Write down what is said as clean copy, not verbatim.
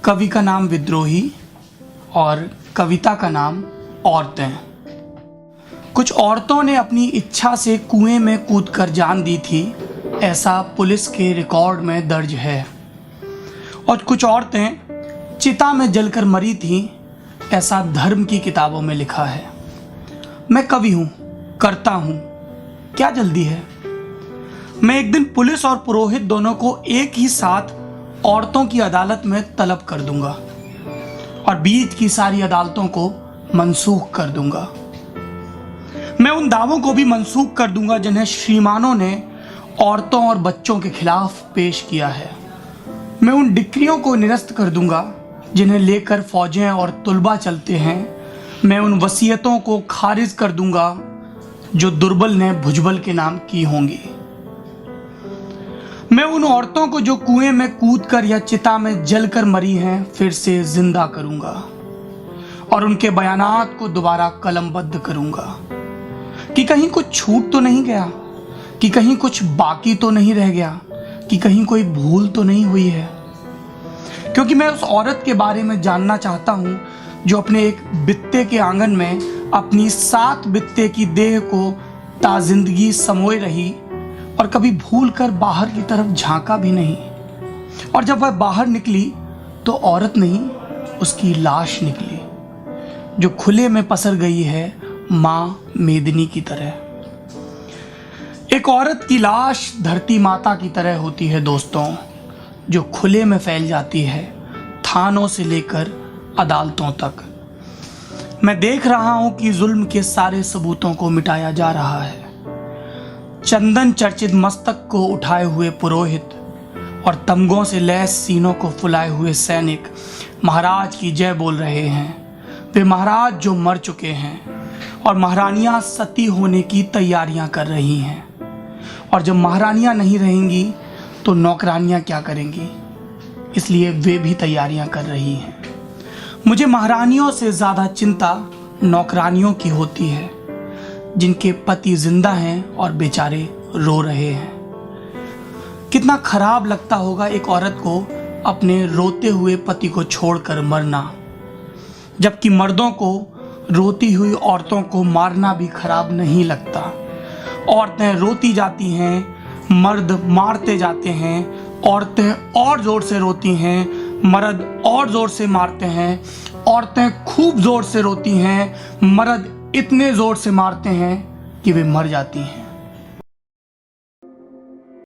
कवि का नाम विद्रोही और कविता का नाम औरतें। कुछ औरतों ने अपनी इच्छा से कुएं में कूदकर जान दी थी, ऐसा पुलिस के रिकॉर्ड में दर्ज है। और कुछ औरतें चिता में जलकर मरी थीं, ऐसा धर्म की किताबों में लिखा है। मैं कवि हूँ, करता हूँ, क्या जल्दी है। मैं एक दिन पुलिस और पुरोहित दोनों को एक ही साथ औरतों की अदालत में तलब कर दूंगा और बीच की सारी अदालतों को मनसूख कर दूंगा। मैं उन दावों को भी मनसूख कर दूंगा जिन्हें श्रीमानों ने औरतों और बच्चों के खिलाफ पेश किया है। मैं उन डिक्रियों को निरस्त कर दूंगा जिन्हें लेकर फौजें और तुलबा चलते हैं। मैं उन वसीयतों को खारिज कर दूंगा जो दुर्बल ने भुजबल के नाम की होंगी। मैं उन औरतों को जो कुएं में कूदकर या चिता में जलकर मरी हैं फिर से जिंदा करूंगा और उनके बयानात को दोबारा कलमबद्ध करूंगा कि कहीं कुछ छूट तो नहीं गया, कि कहीं कुछ बाकी तो नहीं रह गया, कि कहीं कोई भूल तो नहीं हुई है। क्योंकि मैं उस औरत के बारे में जानना चाहता हूं जो अपने एक बित्ते के आंगन में अपनी 7 बित्ते की देह को ताजिंदगी समोए रही और कभी भूल कर बाहर की तरफ झांका भी नहीं। और जब वह बाहर निकली तो औरत नहीं, उसकी लाश निकली जो खुले में पसर गई है माँ मेदिनी की तरह। एक औरत की लाश धरती माता की तरह होती है दोस्तों, जो खुले में फैल जाती है थानों से लेकर अदालतों तक। मैं देख रहा हूं कि जुल्म के सारे सबूतों को मिटाया जा रहा है। चंदन चर्चित मस्तक को उठाए हुए पुरोहित और तमगों से लैस सीनों को फुलाए हुए सैनिक महाराज की जय बोल रहे हैं। वे महाराज जो मर चुके हैं और महारानियां सती होने की तैयारियां कर रही हैं। और जब महारानियां नहीं रहेंगी तो नौकरानियां क्या करेंगी, इसलिए वे भी तैयारियां कर रही हैं। मुझे महारानियों से ज़्यादा चिंता नौकरानियों की होती है जिनके पति जिंदा हैं और बेचारे रो रहे हैं। कितना खराब लगता होगा एक औरत को अपने रोते हुए पति को छोड़कर मरना, जबकि मर्दों को रोती हुई औरतों को मारना भी खराब नहीं लगता। औरतें रोती जाती हैं, मर्द मारते जाते हैं। औरतें और जोर से रोती हैं, मर्द और जोर से मारते हैं। औरतें खूब जोर से रोती हैं, मर्द इतने जोर से मारते हैं कि वे मर जाती हैं।